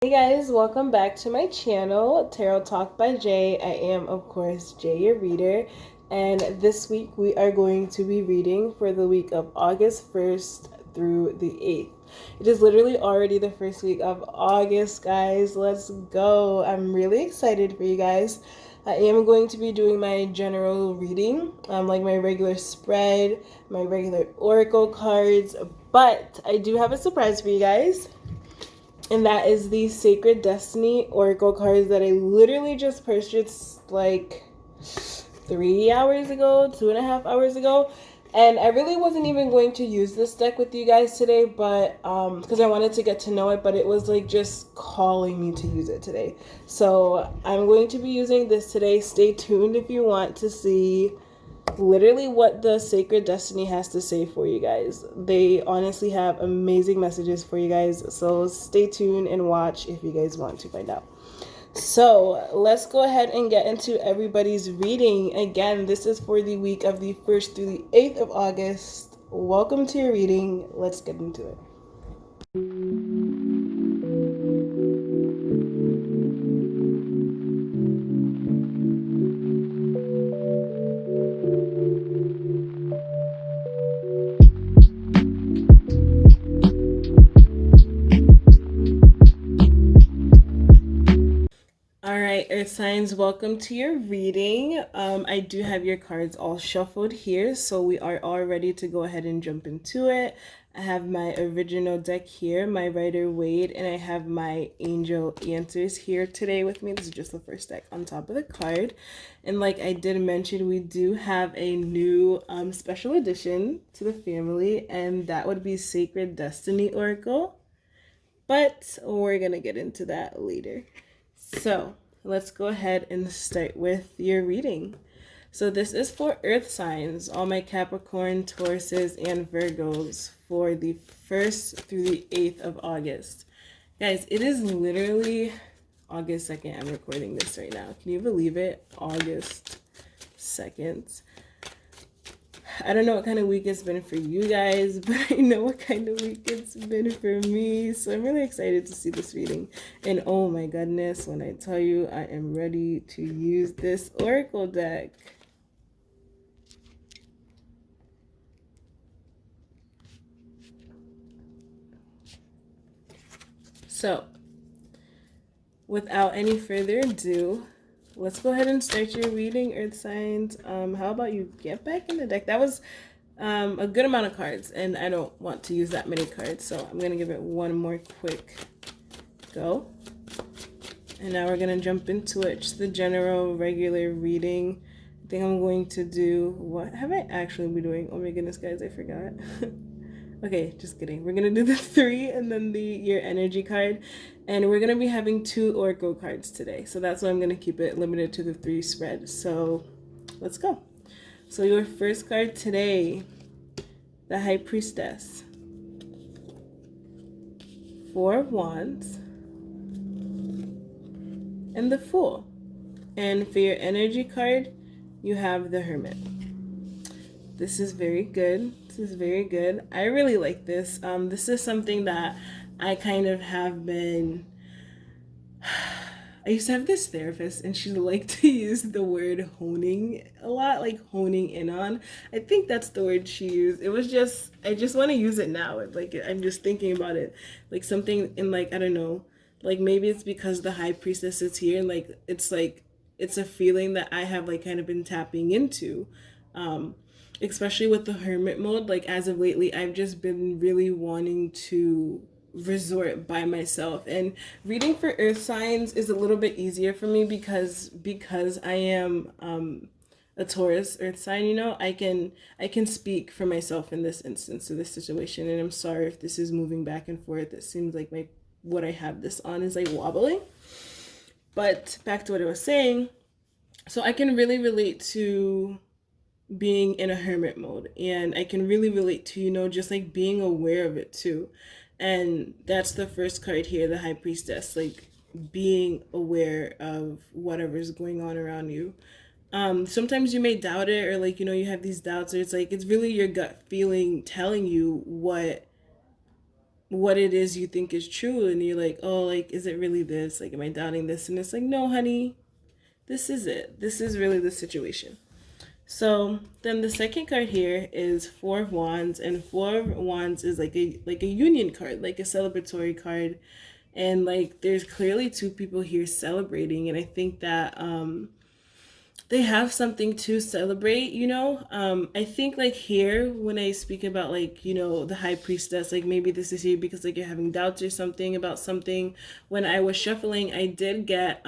Hey guys, welcome back to my channel, Tarot Talk by Jay. I am, of course, Jay, your reader, and this week we are going to be reading for the week of August 1st through the 8th. It is literally already the first week of August, guys. Let's go. I'm really excited for you guys. I am going to be doing my general reading, like my regular spread, my regular oracle cards, but I do have a surprise for you guys. And that is the Sacred Destiny Oracle cards that I literally just purchased like 3 hours ago, 2.5 hours ago. And I really wasn't even going to use this deck with you guys today, but because I wanted to get to know it, but it was like just calling me to use it today. So I'm going to be using this today. Stay tuned if you want to see literally what the Sacred Destiny has to say for you guys. They honestly have amazing messages for you guys, so stay tuned and watch if you guys want to find out. So let's go ahead and get into everybody's reading. Again, this is for the week of the 1st through the 8th of August. Welcome to your reading. Let's get into it. Alright, Earth signs, welcome to your reading. I do have your cards all shuffled here, so we are all ready to go ahead and jump into it. I have my original deck here, my Rider Waite, and I have my Angel Answers here today with me. This is just the first deck on top of the card. And like I did mention, we do have a new special addition to the family, and that would be Sacred Destiny Oracle. But we're going to get into that later. So let's go ahead and start with your reading. So this is for Earth signs, all my Capricorn, Tauruses, and Virgos for the 1st through the 8th of August. Guys, it is literally August 2nd. I'm recording this right now. Can you believe it? August 2nd. I don't know what kind of week it's been for you guys, but I know what kind of week it's been for me. So I'm really excited to see this reading. And oh my goodness, when I tell you I am ready to use this Oracle deck. So without any further ado, let's go ahead and start your reading, Earth signs. How about you get back in the deck? That was a good amount of cards, and I don't want to use that many cards, so I'm going to give it one more quick go. And now we're going to jump into it. Just the general, regular reading. I think I'm going to do... What have I actually been doing? Oh my goodness, guys, I forgot. Okay, just kidding. We're going to do the 3 and then your energy card. And we're going to be having 2 Oracle cards today. So that's why I'm going to keep it limited to the 3 spread. So let's go. So your first card today, the High Priestess. 4 of Wands. And the Fool. And for your energy card, you have the Hermit. This is very good. This is very good. I really like this. This is something that I kind of have been... I used to have this therapist, and she liked to use the word honing a lot, like honing in on. I think that's the word she used. It was just, I just want to use it now. Like, I'm just thinking about it. Like something in like, I don't know, like maybe it's because the High Priestess is here, and like, it's a feeling that I have like kind of been tapping into. Especially with the hermit mode, like as of lately, I've just been really wanting to resort by myself, and reading for earth signs is a little bit easier for me because I am a Taurus earth sign. You know, I can speak for myself in this instance of this situation, and I'm sorry if this is moving back and forth. It seems like what I have this on is like wobbling. But back to what I was saying, so I can really relate to being in a hermit mode, and I can really relate to, you know, just like being aware of it too. And that's the first card here, the High Priestess, like being aware of whatever's going on around you. Sometimes you may doubt it, or like, you know, you have these doubts, or it's like it's really your gut feeling telling you what what it is you think is true, and you're like, oh, like, is it really this? Like, am I doubting this? And it's like, no, honey, this is it. This is really the situation. So then the second card here is Four of Wands, and Four of Wands is like a union card, like a celebratory card, and like there's clearly two people here celebrating, and I think that they have something to celebrate, you know. I think like here when I speak about like, you know, the high priestess, like maybe this is here because like you're having doubts or something about something. When I was shuffling, I did get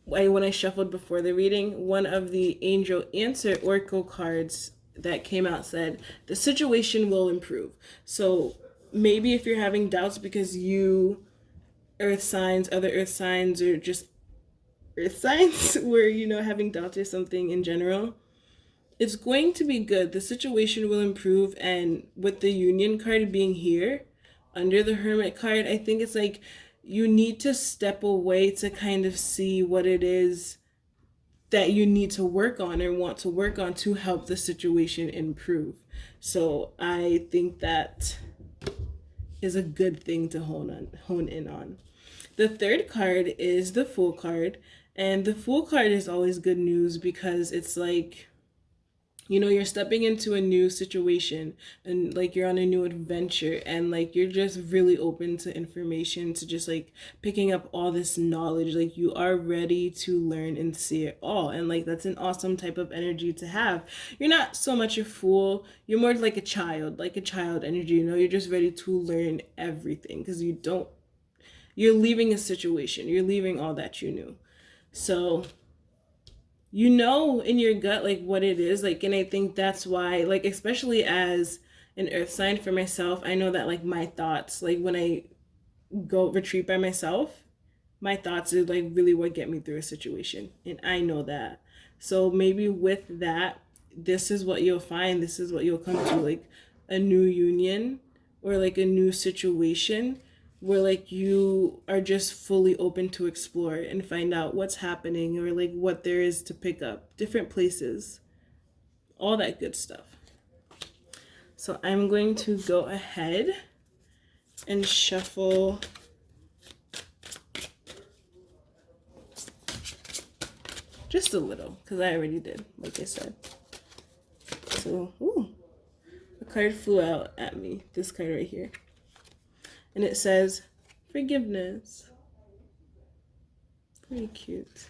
when I shuffled before the reading, one of the angel answer oracle cards that came out said the situation will improve. So maybe if you're having doubts because you earth signs, other earth signs, or just earth signs where, you know, having doubts or something in general, it's going to be good. The situation will improve. And with the union card being here under the hermit card, I think it's like you need to step away to kind of see what it is that you need to work on or want to work on to help the situation improve. So I think that is a good thing to hone in on. The third card is the Fool card, and the Fool card is always good news because it's like, you know, you're stepping into a new situation and like you're on a new adventure, and like you're just really open to information, to just like picking up all this knowledge. Like you are ready to learn and see it all, and like that's an awesome type of energy to have. You're not so much a fool, you're more like a child energy, you know. You're just ready to learn everything because you're leaving a situation, you're leaving all that you knew. So you know in your gut like what it is, like, and I think that's why, like, especially as an earth sign for myself, I know that like my thoughts, like when I go retreat by myself, my thoughts are like really what get me through a situation, and I know that. So maybe with that, this is what you'll find, this is what you'll come to, like a new union or like a new situation where like you are just fully open to explore and find out what's happening, or like what there is to pick up, different places, all that good stuff. So I'm going to go ahead and shuffle just a little because I already did, like I said. So, ooh, a card flew out at me, this card right here. And it says, forgiveness. Pretty cute.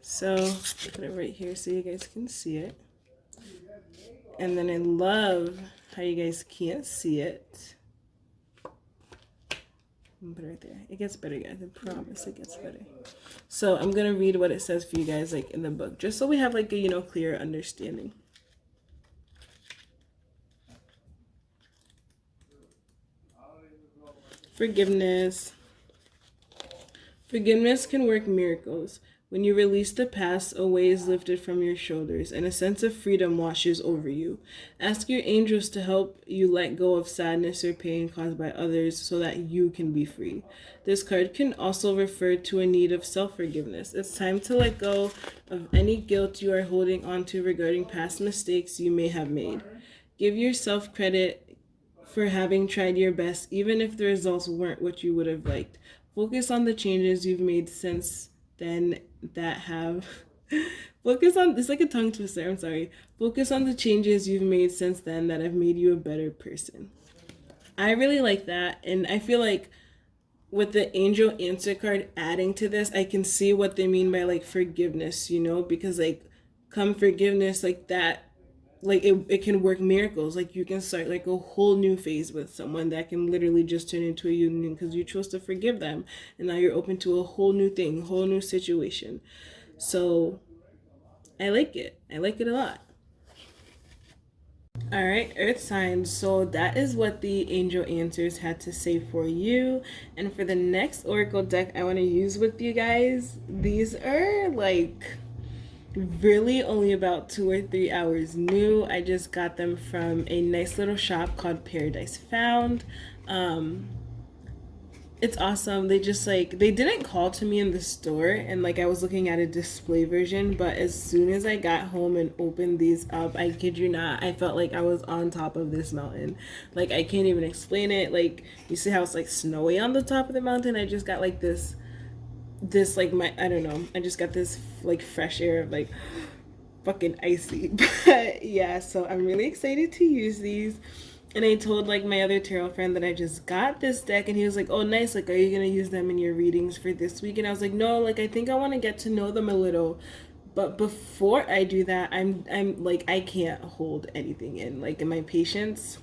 So, put it right here so you guys can see it. And then I love how you guys can't see it. Put it right there. It gets better, guys. I promise it gets better. So, I'm going to read what it says for you guys, like, in the book, just so we have, like, a, you know, clear understanding. Forgiveness. Forgiveness can work miracles. When you release the past, a weight is lifted from your shoulders, and a sense of freedom washes over you. Ask your angels to help you let go of sadness or pain caused by others so that you can be free. This card can also refer to a need of self-forgiveness. It's time to let go of any guilt you are holding onto regarding past mistakes you may have made. Give yourself credit for having tried your best, even if the results weren't what you would have liked. Focus on the changes you've made since then that have focus on, it's like a tongue twister, I'm sorry. Focus on the changes you've made since then that have made you a better person. I really like that, and I feel like with the angel answer card adding to this, I can see what they mean by like forgiveness, you know, because like come forgiveness, like that, like it can work miracles. Like you can start like a whole new phase with someone that can literally just turn into a union because you chose to forgive them, and now you're open to a whole new thing, whole new situation. So I like it a lot. All right, earth signs. So that is what the angel answers had to say for you. And for the next oracle deck I want to use with you guys, these are like really only about 2 or 3 hours new. I just got them from a nice little shop called Paradise Found. It's awesome. They just like they didn't call to me in the store, and like I was looking at a display version, but as soon as I got home and opened these up, I kid you not, I felt like I was on top of this mountain. Like I can't even explain it. Like you see how it's like snowy on the top of the mountain? I just got like this like my I don't know. I just got this like fresh air of like fucking icy. But yeah, so I'm really excited to use these. And I told like my other tarot friend that I just got this deck, and he was like, "Oh, nice. Like, are you gonna use them in your readings for this week?" And I was like, "No. Like, I think I want to get to know them a little, but before I do that, I'm like I can't hold anything in. Like, in my patience,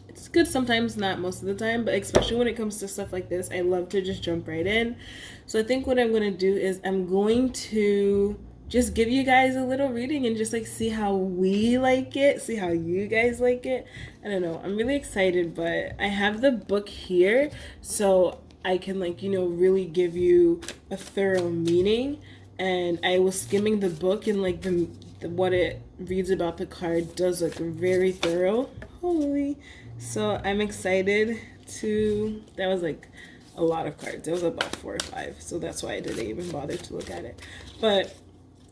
it's good sometimes, not most of the time, but especially when it comes to stuff like this, I love to just jump right in. So I think what I'm gonna do is I'm going to just give you guys a little reading and just like see how we like it, see how you guys like it. I don't know, I'm really excited, but I have the book here so I can like, you know, really give you a thorough meaning. And I was skimming the book, and like the what it reads about the card does look very thorough. Holy. So I'm excited to, that was like a lot of cards. It was about 4 or 5, so that's why I didn't even bother to look at it. But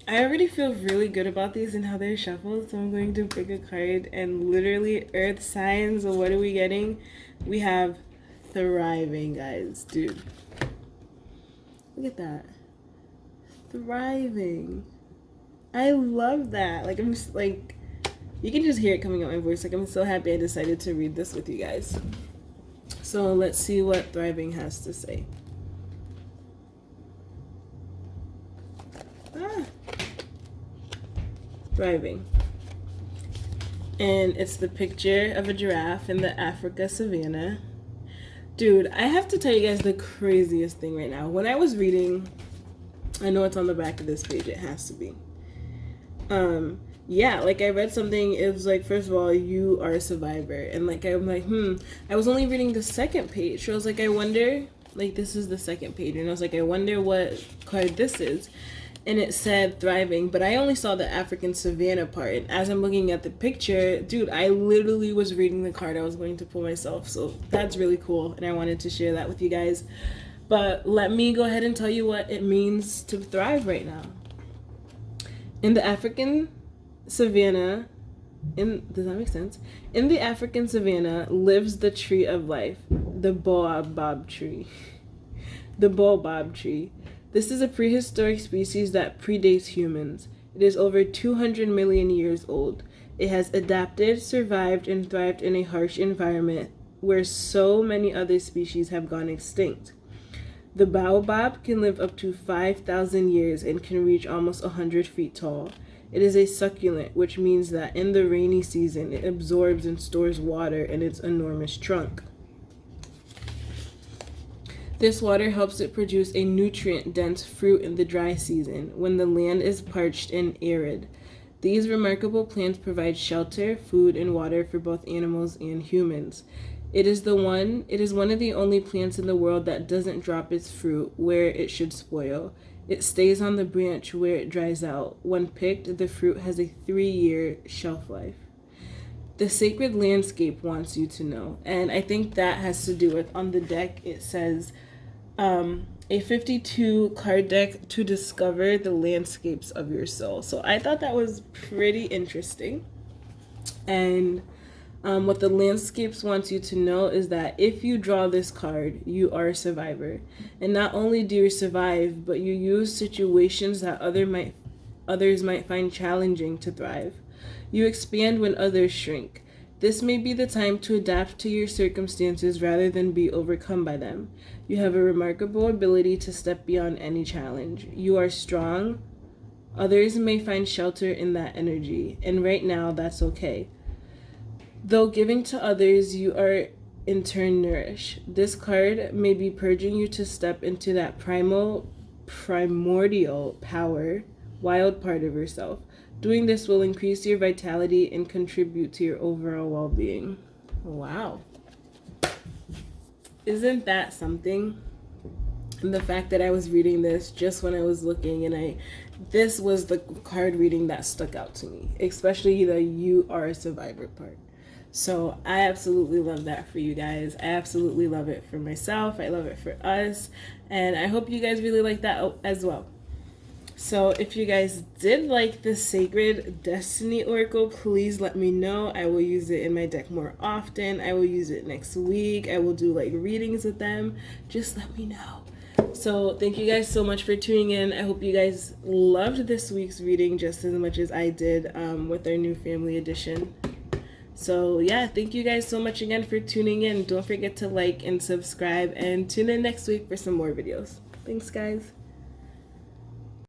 I already feel really good about these and how they're shuffled, so I'm going to pick a card, and literally earth signs. So what are we getting? We have thriving, guys. Dude, look at that. Thriving. I love that. Like, I'm just like, you can just hear it coming out my voice. Like, I'm so happy I decided to read this with you guys. So let's see what thriving has to say. Thriving. And it's the picture of a giraffe in the Africa savannah. Dude, I have to tell you guys the craziest thing right now. When I was reading, I know it's on the back of this page, it has to be. Yeah, like I read something, it was like, first of all, you are a survivor. And like, I'm like, I was only reading the second page. So I was like, I wonder, like this is the second page. And I was like, I wonder what card this is. And it said thriving, but I only saw the African savannah part. And as I'm looking at the picture, dude, I literally was reading the card I was going to pull myself. So that's really cool, and I wanted to share that with you guys. But let me go ahead and tell you what it means to thrive right now. In the African savannah, does that make sense? In the African savannah lives the tree of life, the baobab tree. The baobab tree. This is a prehistoric species that predates humans. It is over 200 million years old. It has adapted, survived, and thrived in a harsh environment where so many other species have gone extinct. The baobab can live up to 5,000 years and can reach almost 100 feet tall. It is a succulent, which means that in the rainy season, it absorbs and stores water in its enormous trunk. This water helps it produce a nutrient-dense fruit in the dry season, when the land is parched and arid. These remarkable plants provide shelter, food, and water for both animals and humans. It is one of the only plants in the world that doesn't drop its fruit where it should spoil. It stays on the branch where it dries out. When picked, the fruit has a 3-year shelf life. The sacred landscape wants you to know, and I think that has to do with, on the deck, it says, a 52 card deck to discover the landscapes of your soul. So I thought that was pretty interesting. And what the landscapes wants you to know is that if you draw this card, you are a survivor. And not only do you survive, but you use situations that others might find challenging to thrive. You expand when others shrink. This may be the time to adapt to your circumstances rather than be overcome by them. You have a remarkable ability to step beyond any challenge. You are strong. Others may find shelter in that energy, and right now that's okay. Though giving to others, you are in turn nourished. This card may be purging you to step into that primordial power, wild part of yourself. Doing this will increase your vitality and contribute to your overall well-being. Wow. Isn't that something? And the fact that I was reading this just when I was looking, and this was the card reading that stuck out to me, especially the you are a survivor part. So I absolutely love that for you guys. I absolutely love it for myself. I love it for us. And I hope you guys really like that as well. So if you guys did like the Sacred Destiny Oracle, please let me know. I will use it in my deck more often. I will use it next week. I will do like readings with them. Just let me know. So thank you guys so much for tuning in. I hope you guys loved this week's reading just as much as I did with our new family edition. So yeah, thank you guys so much again for tuning in. Don't forget to like and subscribe, and tune in next week for some more videos. Thanks, guys.